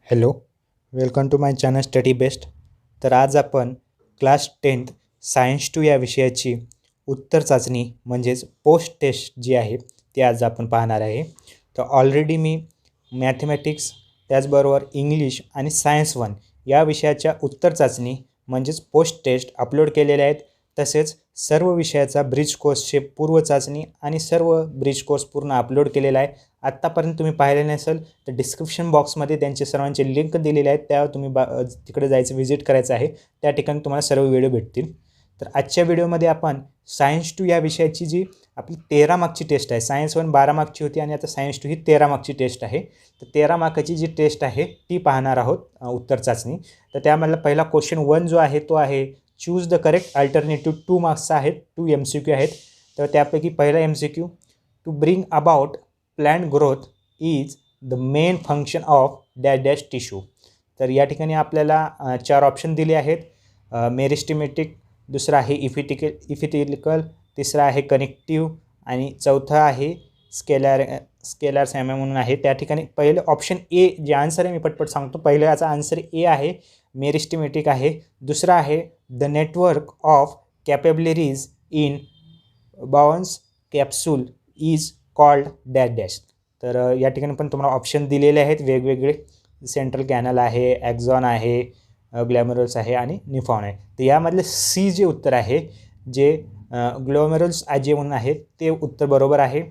Hello, welcome to my channel study best. तर आज आपण क्लास 10th सायन्स 2 या विषयाची उत्तर चाचणी म्हणजेच पोस्ट टेस्ट जी आहे ती आज आपण पाहणार आहे. तर ऑलरेडी मी मॅथमॅटिक्स त्याचबरोबर इंग्लिश आणि सायन्स 1 या विषयाच्या उत्तर चाचणी म्हणजेच पोस्ट टेस्ट अपलोड केलेल्या आहेत. तसेच सर्व विषयाचा ब्रिज कोर्सचे पूर्व चाचणी आणि सर्व ब्रिज कोर्स पूर्ण अपलोड केलेला आहे. आत्तापर्यंत तुम्ही पाहिले नसेल तर डिस्क्रिप्शन बॉक्समध्ये त्यांचे सर्वांचे लिंक दिलेले आहेत, त्यावर तुम्ही तिकडे जायचं व्हिजिट करायचं आहे. त्या ठिकाणी तुम्हाला सर्व व्हिडिओ भेटतील. तर आजच्या व्हिडिओमध्ये आपण सायन्स 2 या विषयाची जी आपली 13 मार्कची टेस्ट आहे, सायन्स 1 12 मार्कची होती आणि आता सायन्स 2 ही 13 मार्कची टेस्ट आहे. तर 13 मार्काची जी टेस्ट आहे ती पाहणार आहोत उत्तर चाचणी. तर त्यामधला पहिला क्वेश्चन 1 जो आहे तो आहे चूज द करेक्ट अल्टरनेटिव्ह. 2 मार्क्सचा आहेत, 2 MCQ आहेत. तर त्यापैकी पहिला MCQ, to bring about plant growth is the main function of dash dash tissue. तर या ठिकाणी आपल्याला 4 ऑप्शन दिले आहेत. मेरिस्टेमेटिक, दुसरा आहे इफिथिलिकल, तिसरा आहे कनेक्टिव्ह आणि चौथा आहे स्केलर सॅमे म्हणून आहे. त्या ठिकाणी पहिले ऑप्शन ए जे आन्सर आहे मी पटपट सांगतो. पहिल्याचा आन्सर ए आहे, मेरिस्टेमेटिक आहे. दुसरा आहे the network of capabilities in bounce capsule is called dash dash. तर या ठिकाणी पण तुम्हाला ऑप्शन दिलेले आहेत वेगवेगळे. सेंट्रल कॅनल आहे, ॲक्झॉन आहे, ग्लॅमरुल्स आहे आणि निफॉन आहे. तर यामधले सी जे उत्तर आहे, जे ग्लॅमरुल्स जे म्हणून आहे ते उत्तर बरोबर आहे.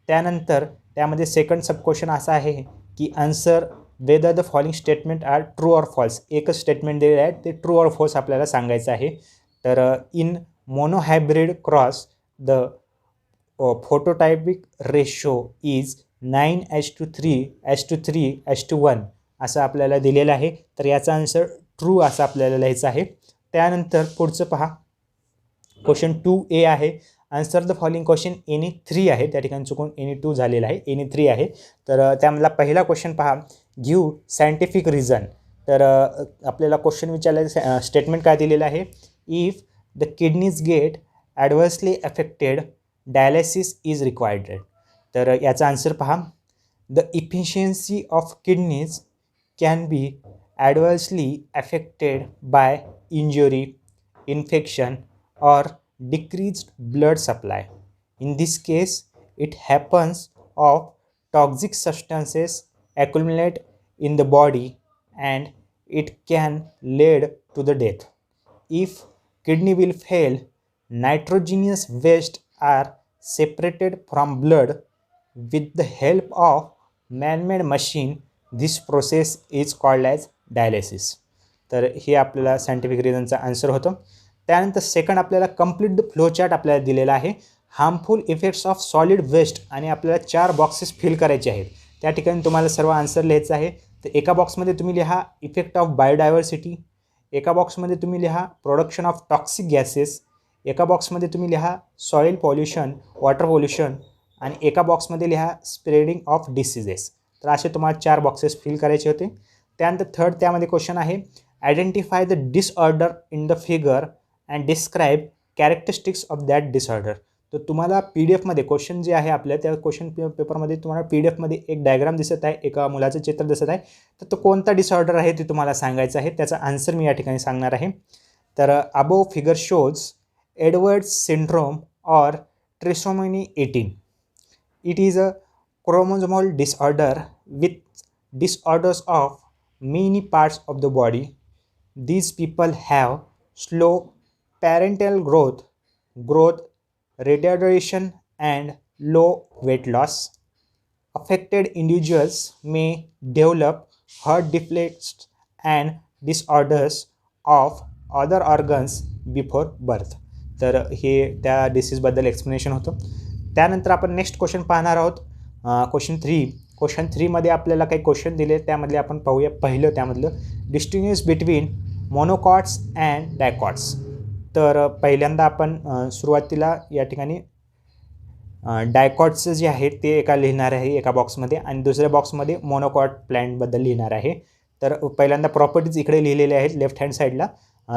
त्यानंतर त्यामध्ये सेकंड सब क्वेश्चन असा आहे की answer whether the following statement are true or false. एकच स्टेटमेंट दिलेलं आहे, ते ट्रू ऑर फॉल्स आपल्याला सांगायचं आहे. तर in monohybrid cross the phenotypic ratio is 9:3:3:1 असं आपल्याला दिलेलं आहे. तर याचा आन्सर ट्रू असं आपल्याला लिहायचं आहे. त्यानंतर पुढचं पहा, क्वेश्चन 2A आहे. Answer the following question any 3 आहे. त्या ठिकाणी चुकून एनी 2 झालेलं आहे, एनी 3 आहे. तर त्यामधला पहिला क्वेश्चन पहा, गिव्ह सायंटिफिक रिझन. तर आपल्याला क्वेश्चन विचारलं, स्टेटमेंट काय दिलेलं आहे, if the kidneys get adversely affected dialysis is required. तर याचा आन्सर पहा, the efficiency of kidneys can be adversely affected by injury, infection or decreased blood supply. In this case, it happens of toxic substances accumulate in the body and it can lead to the death. If kidney will fail, nitrogenous waste are separated from blood with the help of man-made machine. This process is called as dialysis. तर हे आपल्याला scientific रिझनचा answer होतं. त्यानंतर second आपल्याला complete the flow chart आपल्याला दिलेला आहे. Harmful effects of solid waste आणि आपल्याला 4 बॉक्सेस फिल करायचे आहेत. त्या ठिकाणी तुम्हाला सर्व आन्सर लिहायचं आहे. तर एका बॉक्समध्ये तुम्ही लिहा इफेक्ट ऑफ बायोडायव्हर्सिटी, एका बॉक्समध्ये तुम्ही लिहा प्रोडक्शन ऑफ टॉक्सिक गॅसेस, एका बॉक्समध्ये तुम्ही लिहा सॉईल पॉल्युशन, वॉटर पॉल्युशन आणि एका बॉक्समध्ये लिहा स्प्रेडिंग ऑफ डिसीजेस. तर असे तुम्हाला 4 बॉक्सेस फिल करायचे होते. त्यानंतर थर्ड त्यामध्ये क्वेश्चन आहे, identify the disorder in the figure and describe characteristics of that disorder. तर तुम्हाला PDF मध्ये क्वेश्चन जे आहे आपल्या त्या क्वेश्चन पेपरमध्ये तुम्हाला PDF मध्ये एक डायग्राम दिसत आहे, एका मुलाचं चित्र दिसत आहे. तर तो कोणता डिसऑर्डर आहे ते तुम्हाला सांगायचं आहे. त्याचा आन्सर मी या ठिकाणी सांगणार आहे. तर above figure shows Edwards syndrome or trisomy 18. It is a chromosomal disorder with disorders of many parts of the body. These people have slow parental growth retardation and low weight loss. Affected individuals may develop heart defects and disorders of other organs before birth. तर हे त्या डिसीजबद्दल explanation होतं. त्यानंतर आपण next question पाहणार आहोत, question 3. Question 3मध्ये आपल्याला काही क्वेश्चन दिले, त्यामधले आपण पाहूया. पहिलं त्यामधलं, distinguish between monocots and dicots. तर पहिल्यांदा आपण सुरुवातीला या ठिकाणी डायकॉट्सचं जे आहे ते एका लिहिणार आहे एका बॉक्समध्ये आणि दुसऱ्या बॉक्समध्ये मोनोकॉट प्लॅन्टबद्दल लिहिणार आहे. तर पहिल्यांदा प्रॉपर्टीज इकडे लिहिलेले आहेत लेफ्ट हँड साईडला.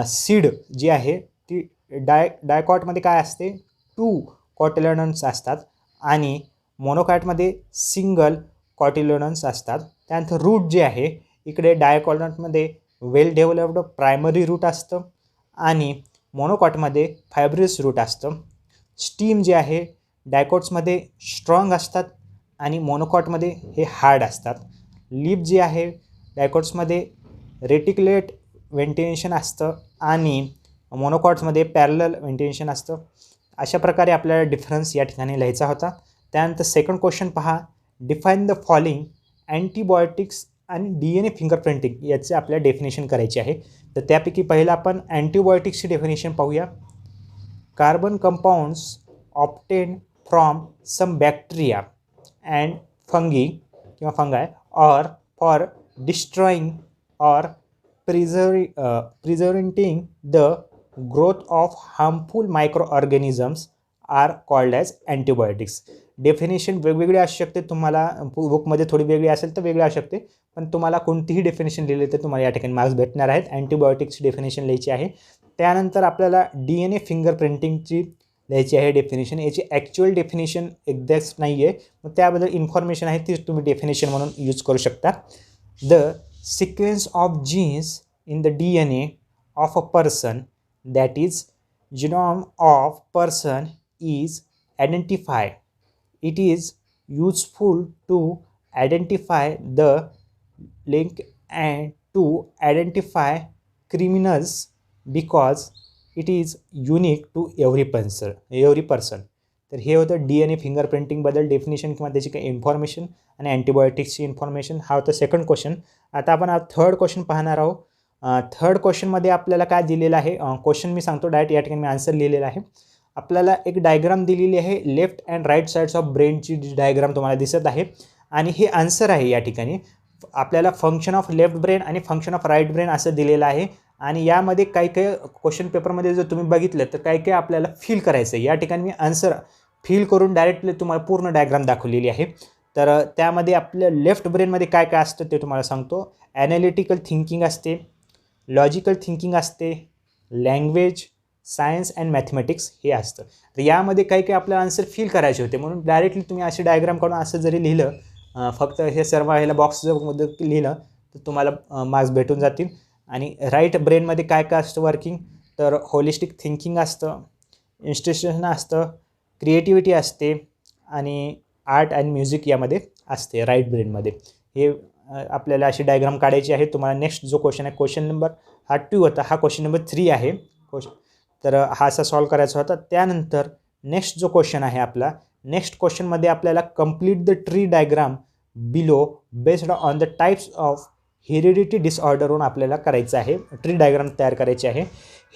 सीड जी आहे ती डायकॉटमध्ये काय असते, 2 कॉटिलेडन्स असतात आणि मोनोकॉटमध्ये सिंगल कॉटिलेडन्स असतात. त्यानंतर रूट जे आहे इकडे डायकॉटमध्ये वेल डेव्हलप्ड प्रायमरी रूट असतं आणि मोनोकॉटमध्ये फायब्रस रूट असतं. स्टीम जे आहे डायकॉट्समध्ये स्ट्रॉंग असतात आणि मोनोकॉटमध्ये हे हार्ड असतात. लिप जे आहे डायकॉट्समध्ये रेटिक्युलेट व्हेंटिलेशन असतं आणि मोनोकॉट्समध्ये पॅरलल व्हेंटिलेशन असतं. अशा प्रकारे आपल्याला डिफरन्स या ठिकाणी लिहायचा होता. त्यानंतर सेकंड क्वेश्चन पहा, डिफाईन द फॉलोइंग अँटीबायोटिक्स आणि DNA फिंगरप्रिंटिंग याचे आपल्याला डेफिनेशन करायचे आहे. तर त्यापैकी पहिलं आपण अँटीबायोटिक्सची डेफिनेशन पाहूया. Carbon compounds obtained from some bacteria and fungi किंवा fungi or for destroying or preventing the growth of harmful micro organisms are called as antibiotics. Definition वेगवेगळी असू शकते, तुम्हाला बुकमध्ये थोडी वेगळी असेल तर वेगळी असू शकते, पण तुम्हाला कोणतीही डेफिनेशन लिहिली तर तुम्हाला या ठिकाणी मार्क्स भेटणार आहेत. अँटीबायोटिक्सची डेफिनेशन लिहायची आहे. त्यानंतर आपल्याला DNA फिंगरप्रिंटिंगची लिहायची आहे डेफिनेशन. याची ॲक्च्युअल डेफिनेशन एक्झॅक्ट नाही आहे, मग त्याबद्दल इन्फॉर्मेशन आहे ती तुम्ही डेफिनेशन म्हणून यूज करू शकता. The sequence of genes in the DNA of a person that is genome of person is identified. It is useful to identify the link and to identify criminals because it is unique to every person. तर हे होतं DNA फिंगरप्रिंटिंगबद्दल definition किंवा त्याची काही information आणि अँटीबायोटिक्सची information. हा होता second question. आता आपण थर्ड क्वेश्चन पाहणार आहोत. थर्ड क्वेश्चनमध्ये आपल्याला काय दिलेलं आहे, क्वेश्चन मी सांगतो डायरेक्ट, या ठिकाणी मी आन्सर लिहिलेला आहे. आपल्याला एक डायग्राम दिलेली आहे, left and right sides of ब्रेनची डायग्राम तुम्हाला दिसत आहे आणि हे आन्सर आहे. या ठिकाणी आपल्याला फंक्शन ऑफ लेफ्ट ब्रेन आणि फंक्शन ऑफ राईट ब्रेन असं दिलेलं आहे आणि यामध्ये काही काही क्वेश्चन पेपरमध्ये जर तुम्ही बघितलं तर काही काही आपल्याला फील करायचं आहे. या ठिकाणी मी आन्सर फील करून डायरेक्टली तुम्हाला पूर्ण डायग्राम दाखवलेली आहे. तर त्यामध्ये आपल्या लेफ्ट ब्रेनमध्ये काय काय असतं ते तुम्हाला सांगतो. ॲनालिटिकल थिंकिंग असते, लॉजिकल थिंकिंग असते, लँग्वेज, सायन्स अँड मॅथमॅटिक्स हे असतं. तर यामध्ये काही काही आपल्याला आन्सर फील करायचे होते म्हणून डायरेक्टली तुम्ही असे डायग्राम काढून असं जरी लिहिलं, फक्त हे सर्व ह्याला बॉक्समध्ये लिहिलं तर तुम्हाला मार्क्स भेटून जातील. आणि राईट ब्रेनमध्ये काय काय असतं वर्किंग, तर होलिस्टिक थिंकिंग असतं, इन्स्टिट्यूशन असतं, क्रिएटिव्हिटी असते आणि आर्ट अँड म्युझिक यामध्ये असते राईट ब्रेनमध्ये. हे आपल्याला अशी डायग्राम काढायची आहे. तुम्हाला नेक्स्ट जो क्वेश्चन आहे, क्वेश्चन नंबर हा 2 होता, हा क्वेश्चन नंबर 3 आहे. तर हा असा सॉल्व करायचा होता. त्यानंतर नेक्स्ट जो क्वेश्चन आहे आपला, नेक्स्ट क्वेश्चनमध्ये आपल्याला complete the tree diagram below based on the types of heredity डिसऑर्डरवरून आपल्याला करायचं आहे. ट्री डायग्राम तयार करायची आहे.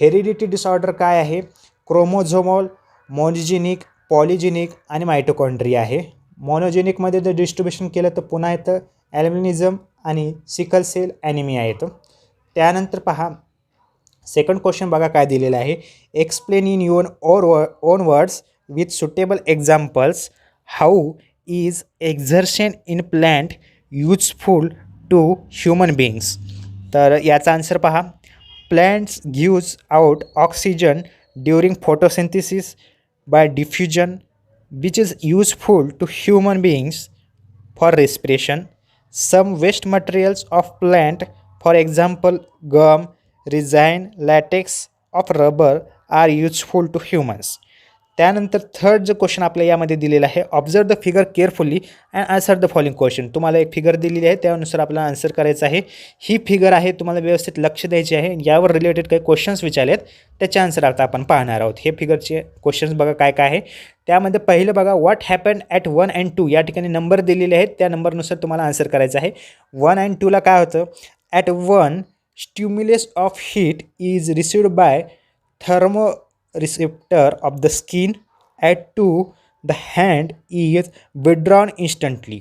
हेरिडिटी डिसऑर्डर काय आहे, क्रोमोझोमल, मोनोजेनिक, पॉलिजेनिक आणि मायटोकॉन्ड्रिया आहे. मोनोजेनिकमध्ये जर डिस्ट्रीब्युशन केलं तर पुन्हा येतं ॲल्बिनिझम आणि सिकल सेल ॲनिमिया येतं. त्यानंतर पहा सेकंड क्वेश्चन बघा काय दिलेलं आहे. Explain in your own words with suitable examples how is excretion in plant useful to human beings. तर याचा आन्सर पहा. Plants gives out oxygen during photosynthesis by diffusion which is useful to human beings for respiration. Some waste materials of plant, for example gum, resin, latex of rubber are useful to humans. त्यानंतर third जो question आपल्या यामध्ये दिलेला आहे, observe the figure carefully and answer the following question. तुम्हाला एक figure दिलेली आहे, त्यानुसार आपल्याला आन्सर करायचं आहे. ही फिगर आहे, तुम्हाला व्यवस्थित लक्ष द्यायचे आहे. यावर रिलेटेड काही क्वेश्चन्स विचारलेत, त्याचे आन्सर आता आपण पाहणार आहोत. हे फिगरचे क्वेश्चन्स बघा काय काय आहे. त्यामध्ये पहिलं बघा, व्हॉट हॅपन ॲट 1 and 2. या ठिकाणी नंबर दिलेले आहेत, त्या नंबरनुसार तुम्हाला आन्सर करायचं आहे. 1 and 2ला काय होतं, at 1 stimulus of heat is received by thermoreceptor of the skin. At 2 the hand is withdrawn instantly.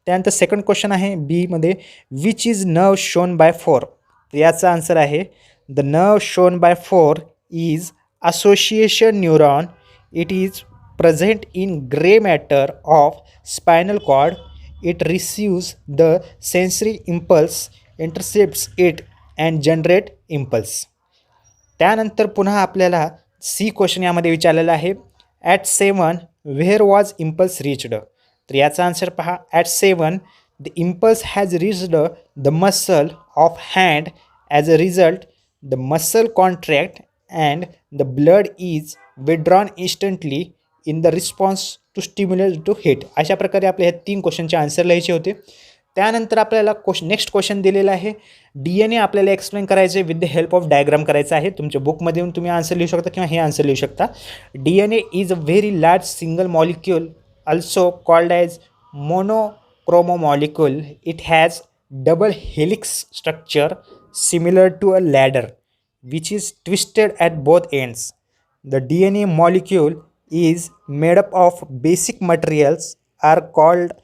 त्यानंतर सेकंड क्वेश्चन आहे बीमध्ये, which is nerve shown by 4. तर याचा आन्सर आहे the nerve shown by 4 is association neuron. It is present in gray matter of spinal cord. It receives the sensory impulse, intercepts it and generate impulse. त्यानंतर पुन्हा आपल्याला C question यामध्ये विचारलेला आहे. At 7 where was impulse reached. तर याचा answer पहा. At 7 the impulse has reached the muscle of hand. As a result, the muscle contract and the blood is withdrawn instantly in the response to stimulus to hit. अशा प्रकारे आपल्या ह्या 3 क्वेश्चनचे answer लिहायचे होते. त्यानंतर आपल्याला नेक्स्ट क्वेश्चन दिलेला आहे. DNA आपल्याला एक्सप्लेन करायचे with the help of diagram करायचं आहे. तुमच्या बुकमध्ये येऊन तुम्ही आन्सर लिहू शकता किंवा हे आन्सर लिहू शकता. DNA is a very large single molecule also called as monochromomolecule. It has double helix structure similar to a ladder which is twisted at both ends. The DNA molecule is made up of basic materials are called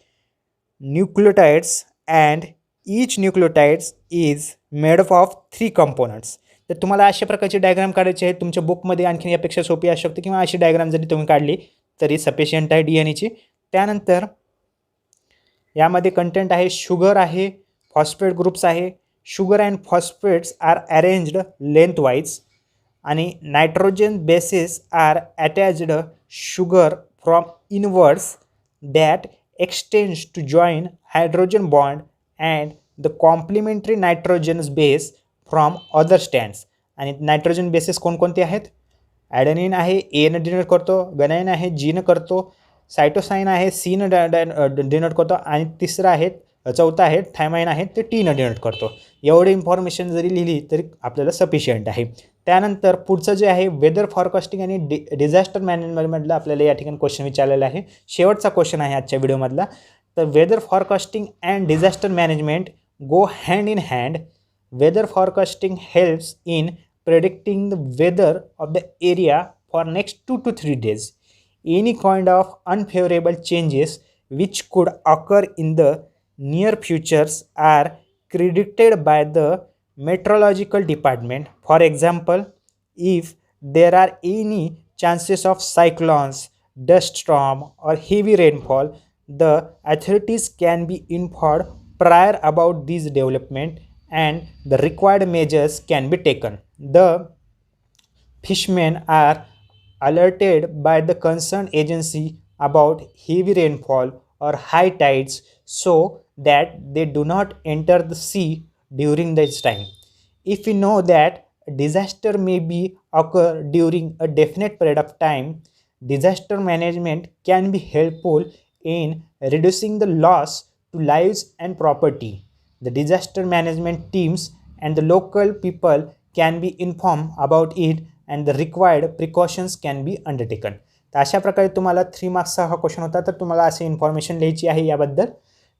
nucleotides and each nucleotide is made up of 3 components. तर तुम्हाला अशा प्रकारची diagram काढायची आहे. तुमच्या बुकमध्ये आणखीन यापेक्षा सोपी असू शकते किंवा अशी डायग्राम जरी तुम्ही काढली तरी सफिशियंट आहे DNAची. त्यानंतर यामध्ये कंटेंट आहे, शुगर आहे, फॉस्फेट ग्रुप्स आहे. Sugar and phosphates are arranged lengthwise आणि nitrogen bases are attached sugar from inwards that extends to join hydrogen bond and the complementary nitrogen base from other stands. आणि nitrogen bases कोणकोणते आहेत? ॲडेनिन आहे, एनं denote करतो, गनाईन आहे, जीनं करतो, सायटोसाईन आहे, सीनं डिनोट करतो आणि चौथा आहे थायमाईन आहे ते टीनं डिनोट करतो. एवढी इन्फॉर्मेशन जरी लिहिली तरी आपल्याला सफिशियंट आहे. त्यानंतर पुढचं जे आहे वेदर फॉरकास्टिंग आणि डिझास्टर मॅनेजमेंटमधलं आपल्याला या ठिकाणी क्वेश्चन विचारलेला आहे. शेवटचा क्वेश्चन आहे आजच्या व्हिडिओमधला. तर weather forecasting and disaster management go hand in hand. Weather forecasting helps in predicting the weather of the area for next 2 to 3 days. Any kind of unfavorable changes which could occur in the near futures are predicted by the meteorological department. For example, if there are any chances of cyclones, dust storm or heavy rainfall, the authorities can be informed prior about these development and the required measures can be taken. The fishermen are alerted by the concerned agency about heavy rainfall or high tides so that they do not enter the sea during this time. If we know that a disaster may be occur during a definite period of time, disaster management can be helpful in reducing the loss to lives and property. The disaster management teams and the local people can be informed about it and the required precautions can be undertaken. तर अशा प्रकारे तुम्हाला 3 मार्क्सचा हा question होता. तर तुम्हाला अशी information लिहायची आहे याबद्दल.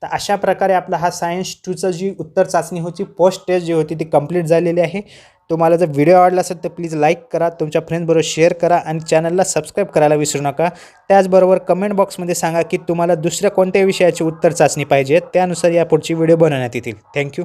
तर अशा प्रकारे आपला हा सायन्स 2चं जी उत्तर चाचणी होती, पोस्ट टेस्ट जी होती ती कंप्लीट झालेली आहे. तुम्हाला जर व्हिडिओ आवडला असेल तर प्लीज लाईक करा, तुमच्या फ्रेंड्सबरोबर शेअर करा आणि चॅनलला सबस्क्राईब करायला विसरू नका. त्याचबरोबर कमेंट बॉक्समध्ये सांगा की तुम्हाला दुसऱ्या कोणत्या विषयाची उत्तर चाचणी पाहिजे, त्यानुसार या पुढची व्हिडिओ बनवण्यात येतील. थँक्यू.